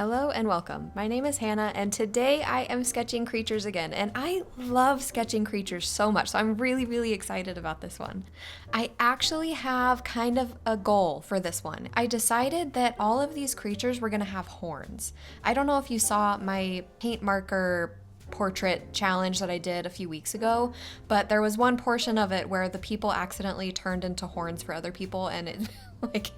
Hello and welcome. My name is Hannah, and today I am sketching creatures again. And I love sketching creatures so much, so I'm really excited about this one. I actually have kind of a goal for this one. I decided that all of these creatures were gonna have horns. I don't know if you saw my paint marker portrait challenge that I did a few weeks ago, but there was one portion of it where the people accidentally turned into horns for other people, and it like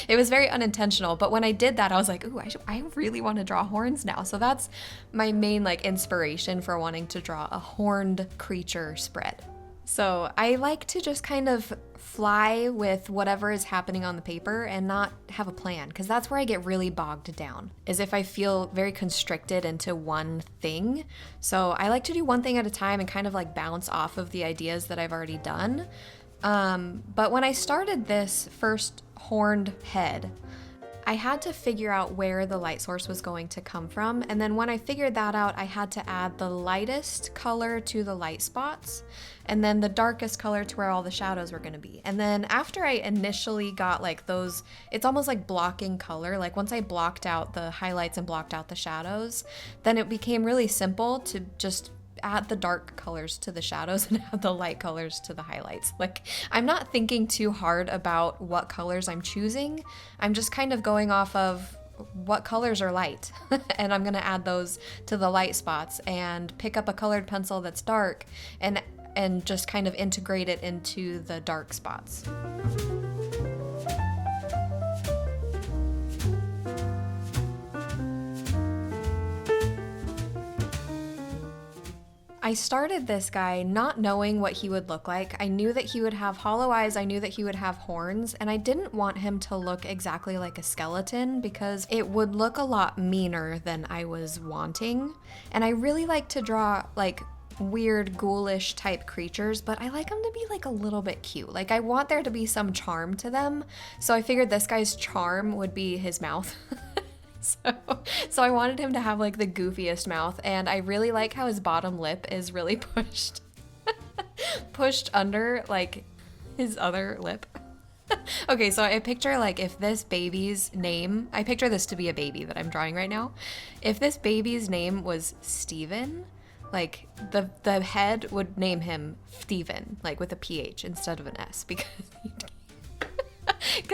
it was very unintentional. But when I did that, I was like, ooh, I really want to draw horns now. So that's my main inspiration for wanting to draw a horned creature spread. So I like to just kind of fly with whatever is happening on the paper and not have a plan, because that's where I get really bogged down, is if I feel very constricted into one thing. So I like to do one thing at a time and kind of bounce off of the ideas that I've already done. But when I started this first horned head, I had to figure out where the light source was going to come from. And then when I figured that out, I had to add the lightest color to the light spots and then the darkest color to where all the shadows were going to be. And then after I initially got those, it's almost like blocking color. Once I blocked out the highlights and blocked out the shadows, then it became really simple to just add the dark colors to the shadows and add the light colors to the highlights. I'm not thinking too hard about what colors I'm choosing. I'm just kind of going off of what colors are light and I'm gonna add those to the light spots and pick up a colored pencil that's dark and just kind of integrate it into the dark spots. I started this guy not knowing what he would look like. I knew that he would have hollow eyes, I knew that he would have horns, and I didn't want him to look exactly like a skeleton because it would look a lot meaner than I was wanting. And I really like to draw weird ghoulish type creatures, but I like them to be a little bit cute. I want there to be some charm to them. So I figured this guy's charm would be his mouth. So I wanted him to have the goofiest mouth, and I really like how his bottom lip is really pushed under his other lip. Okay, so I picture if this baby's name, I picture this to be a baby that I'm drawing right now. If this baby's name was Steven, the head would name him Steven, with a PH instead of an S, because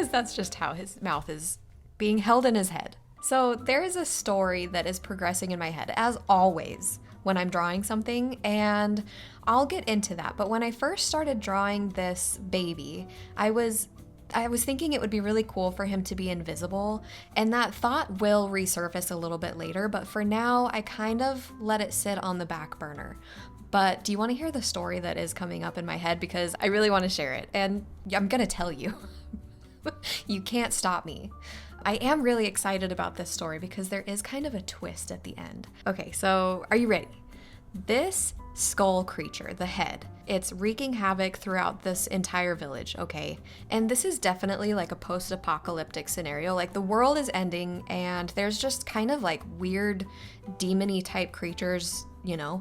that's just how his mouth is being held in his head. So there is a story that is progressing in my head, as always, when I'm drawing something, and I'll get into that. But when I first started drawing this baby, I was thinking it would be really cool for him to be invisible, and that thought will resurface a little bit later, but for now, I kind of let it sit on the back burner. But do you want to hear the story that is coming up in my head? Because I really want to share it, and I'm gonna tell you. You can't stop me. I am really excited about this story because there is kind of a twist at the end. Okay, so are you ready? This skull creature, the head, it's wreaking havoc throughout this entire village, okay? And this is definitely a post-apocalyptic scenario. The world is ending and there's just kind of weird demon-y type creatures,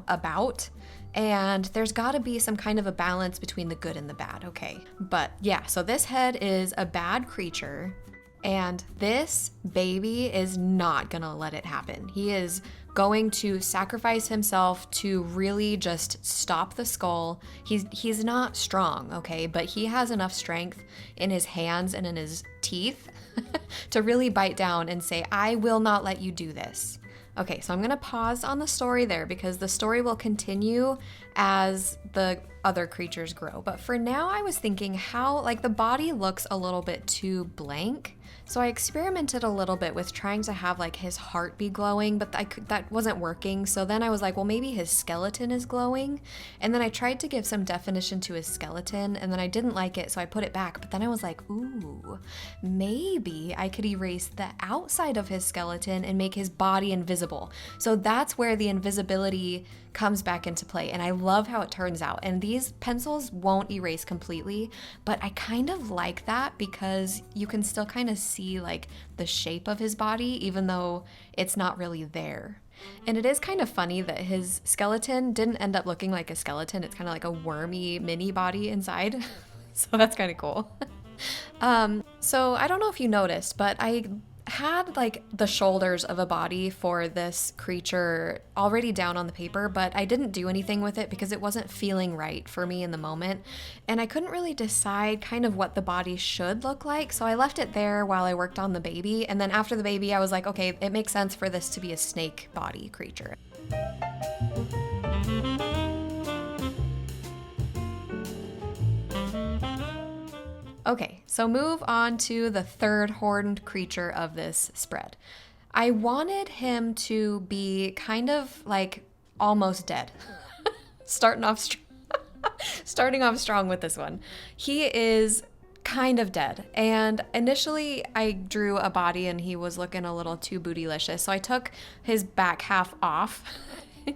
about. And there's gotta be some kind of a balance between the good and the bad, okay? But yeah, so this head is a bad creature, and this baby is not gonna let it happen. He is going to sacrifice himself to really just stop the skull. He's not strong, okay? But he has enough strength in his hands and in his teeth to really bite down and say, I will not let you do this. Okay, so I'm gonna pause on the story there because the story will continue as the other creatures grow. But for now, I was thinking how, the body looks a little bit too blank. So I experimented a little bit with trying to have his heart be glowing, but that wasn't working. So then I was well, maybe his skeleton is glowing. And then I tried to give some definition to his skeleton, and then I didn't like it, so I put it back. But then I was ooh, maybe I could erase the outside of his skeleton and make his body invisible. So that's where the invisibility comes back into play, and I love how it turns out. And these pencils won't erase completely, but I kind of like that because you can still kind of see the shape of his body even though it's not really there. And it is kind of funny that his skeleton didn't end up looking like a skeleton. It's kind of like a wormy mini body inside. So that's kind of cool. So I don't know if you noticed, but I had like the shoulders of a body for this creature already down on the paper, but I didn't do anything with it because it wasn't feeling right for me in the moment. And I couldn't really decide kind of what the body should look like. So I left it there while I worked on the baby. And then after the baby, I was like, okay, it makes sense for this to be a snake body creature. Okay, so move on to the third horned creature of this spread. I wanted him to be kind of like almost dead. Starting off strong with this one. He is kind of dead. And initially I drew a body and he was looking a little too bootylicious. So I took his back half off.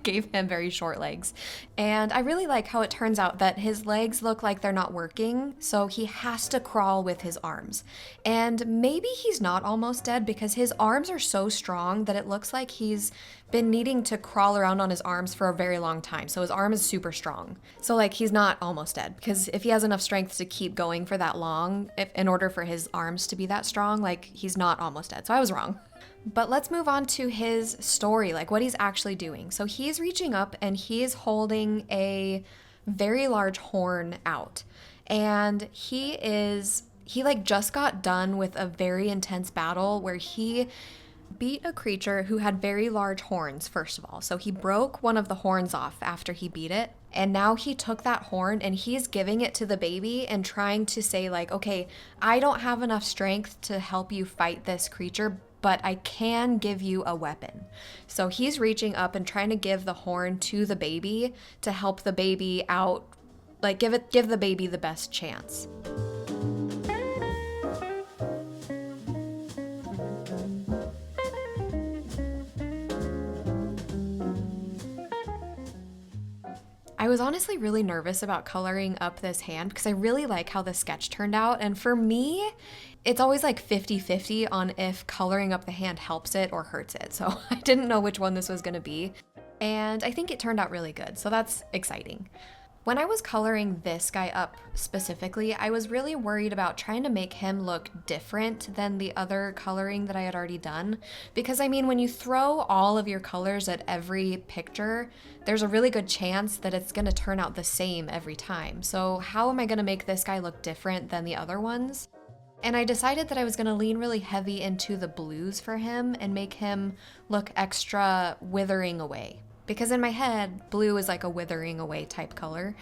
Gave him very short legs. And I really like how it turns out that his legs look like they're not working, so he has to crawl with his arms. And maybe he's not almost dead because his arms are so strong that it looks like he's been needing to crawl around on his arms for a very long time. So his arm is super strong. So like he's not almost dead because if he has enough strength to keep going for that long, in order for his arms to be that strong, like he's not almost dead. So I was wrong. But let's move on to his story, like what he's actually doing. So he's reaching up and he's holding a very large horn out. And he like just got done with a very intense battle where he beat a creature who had very large horns, first of all. So he broke one of the horns off after he beat it. And now he took that horn and he's giving it to the baby and trying to say like, okay, I don't have enough strength to help you fight this creature, but I can give you a weapon. So he's reaching up and trying to give the horn to the baby to help the baby out, like give the baby the best chance. I was honestly really nervous about coloring up this hand because I really like how the sketch turned out. And for me, it's always like 50-50 on if coloring up the hand helps it or hurts it. So I didn't know which one this was going to be. And I think it turned out really good. So that's exciting. When I was coloring this guy up specifically, I was really worried about trying to make him look different than the other coloring that I had already done. Because I mean, when you throw all of your colors at every picture, there's a really good chance that it's gonna turn out the same every time. So how am I gonna make this guy look different than the other ones? And I decided that I was gonna lean really heavy into the blues for him and make him look extra withering away. Because in my head, blue is like a withering away type color.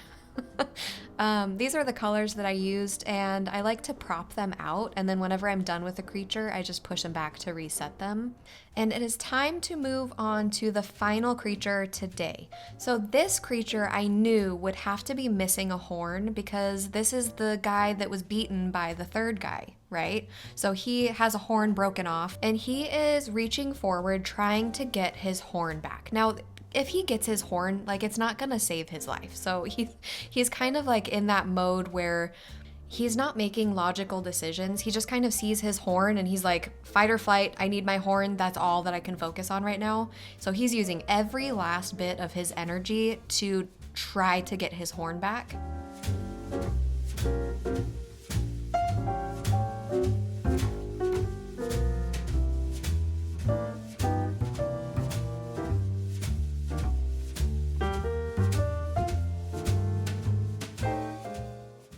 These are the colors that I used, and I like to prop them out, and then whenever I'm done with a creature, I just push them back to reset them. And it is time to move on to the final creature today. So this creature I knew would have to be missing a horn because this is the guy that was beaten by the third guy, right? So he has a horn broken off, and he is reaching forward trying to get his horn back. Now, if he gets his horn, like it's not gonna save his life. So he's kind of like in that mode where he's not making logical decisions. He just kind of sees his horn and he's like, fight or flight, I need my horn. That's all that I can focus on right now. So he's using every last bit of his energy to try to get his horn back.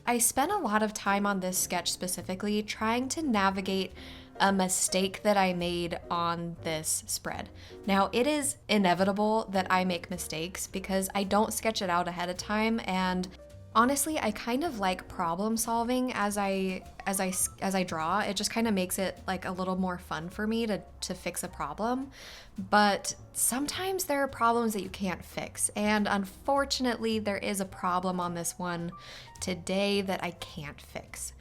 I spent a lot of time on this sketch specifically trying to navigate a mistake that I made on this spread. Now, it is inevitable that I make mistakes because I don't sketch it out ahead of time, and honestly, I kind of like problem solving as I draw. It just kind of makes it like a little more fun for me to fix a problem. But sometimes there are problems that you can't fix, and unfortunately, there is a problem on this one today that I can't fix.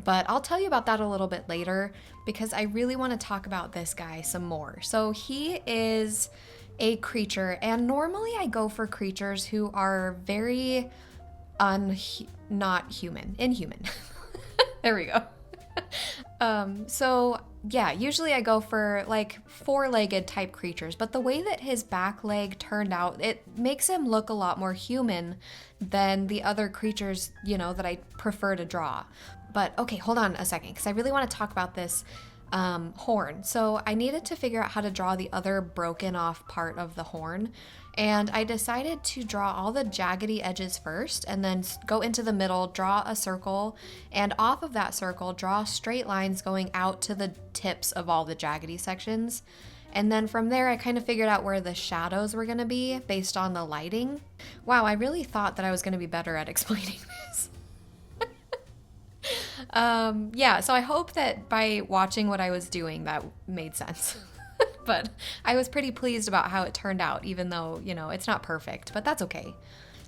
But I'll tell you about that a little bit later because I really want to talk about this guy some more. So he is a creature, and normally I go for creatures who are very not human, inhuman. There we go. So yeah, usually I go for like four-legged type creatures, but the way that his back leg turned out, it makes him look a lot more human than the other creatures, you know, that I prefer to draw. But okay, hold on a second, because I really want to talk about this horn. So I needed to figure out how to draw the other broken off part of the horn. And I decided to draw all the jaggedy edges first and then go into the middle, draw a circle, and off of that circle, draw straight lines going out to the tips of all the jaggedy sections. And then from there, I kind of figured out where the shadows were going to be based on the lighting. Wow, I really thought that I was going to be better at explaining this. Yeah, so I hope that by watching what I was doing, that made sense. But I was pretty pleased about how it turned out, even though, you know, it's not perfect, but that's okay.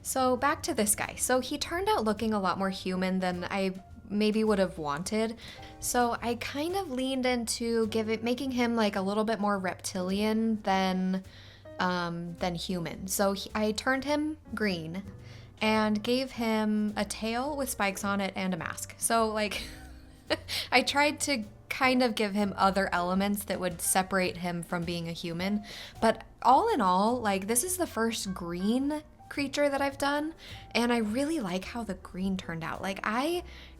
So back to this guy. So he turned out looking a lot more human than I maybe would have wanted. So I kind of leaned into making him like a little bit more reptilian than human. So I turned him green and gave him a tail with spikes on it and a mask. So like I tried to kind of give him other elements that would separate him from being a human. But all in all, like this is the first green creature that I've done, and I really like how the green turned out.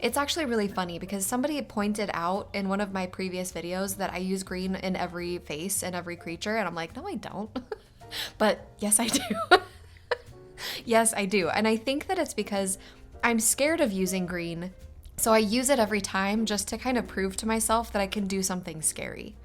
It's actually really funny because somebody pointed out in one of my previous videos that I use green in every face and every creature, and I'm like, no, I don't. But yes, I do. Yes, I do. And I think that it's because I'm scared of using green, so I use it every time just to kind of prove to myself that I can do something scary.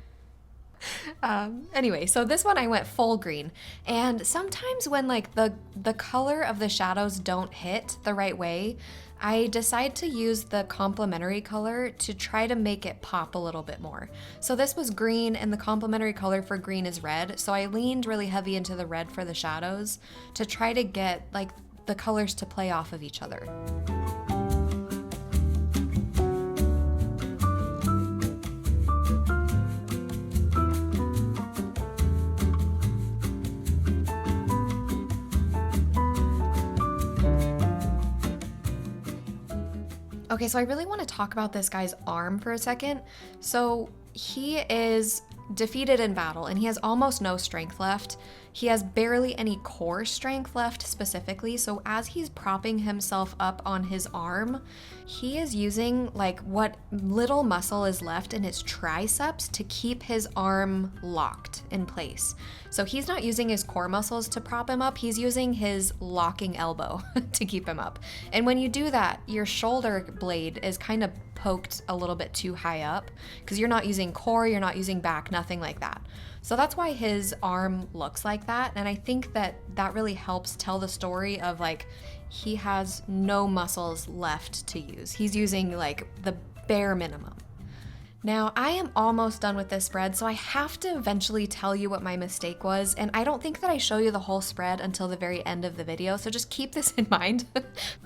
Anyway, so this one I went full green, and sometimes when like the color of the shadows don't hit the right way, I decide to use the complementary color to try to make it pop a little bit more. So this was green, and the complementary color for green is red, so I leaned really heavy into the red for the shadows to try to get like the colors to play off of each other. Okay, so I really want to talk about this guy's arm for a second. So he is defeated in battle, and he has almost no strength left. He has barely any core strength left specifically, so as he's propping himself up on his arm, he is using like what little muscle is left in his triceps to keep his arm locked in place. So he's not using his core muscles to prop him up, he's using his locking elbow to keep him up. And when you do that, your shoulder blade is kind of poked a little bit too high up because you're not using core, you're not using back, nothing like that. So that's why his arm looks like that, and I think that that really helps tell the story of like he has no muscles left to use. He's using like the bare minimum. Now, I am almost done with this spread, so I have to eventually tell you what my mistake was, and I don't think that I show you the whole spread until the very end of the video, so just keep this in mind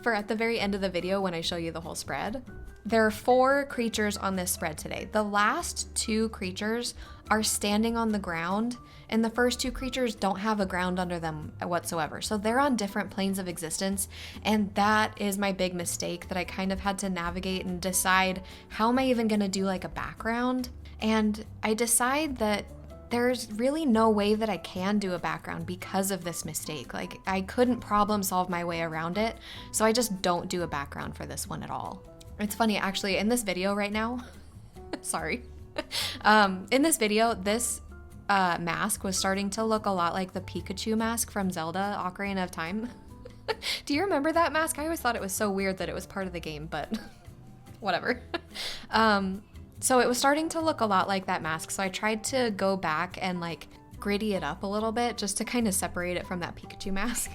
for at the very end of the video when I show you the whole spread. There are 4 creatures on this spread today. The last 2 creatures are standing on the ground, and the first 2 creatures don't have a ground under them whatsoever. So they're on different planes of existence, and that is my big mistake that I kind of had to navigate and decide, how am I even gonna do like a background? And I decide that there's really no way that I can do a background because of this mistake. Like I couldn't problem solve my way around it, so I just don't do a background for this one at all. It's funny, actually, in this video right now, sorry, in this video, this mask was starting to look a lot like the Pikachu mask from Zelda Ocarina of Time. Do you remember that mask? I always thought it was so weird that it was part of the game, but whatever. So it was starting to look a lot like that mask, so I tried to go back and like gritty it up a little bit just to kind of separate it from that Pikachu mask.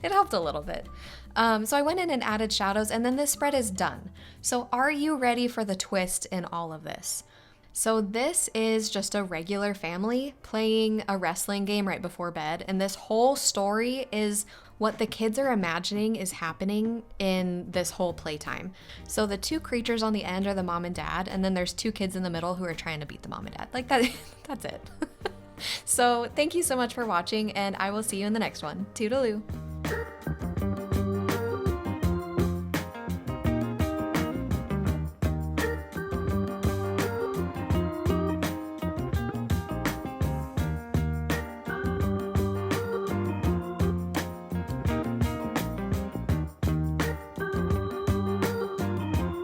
It helped a little bit. So I went in and added shadows, and then this spread is done. So are you ready for the twist in all of this? So this is just a regular family playing a wrestling game right before bed, and this whole story is what the kids are imagining is happening in this whole playtime. So the 2 creatures on the end are the mom and dad, and then there's 2 kids in the middle who are trying to beat the mom and dad. Like that, that's it. So thank you so much for watching, and I will see you in the next one. Toodaloo.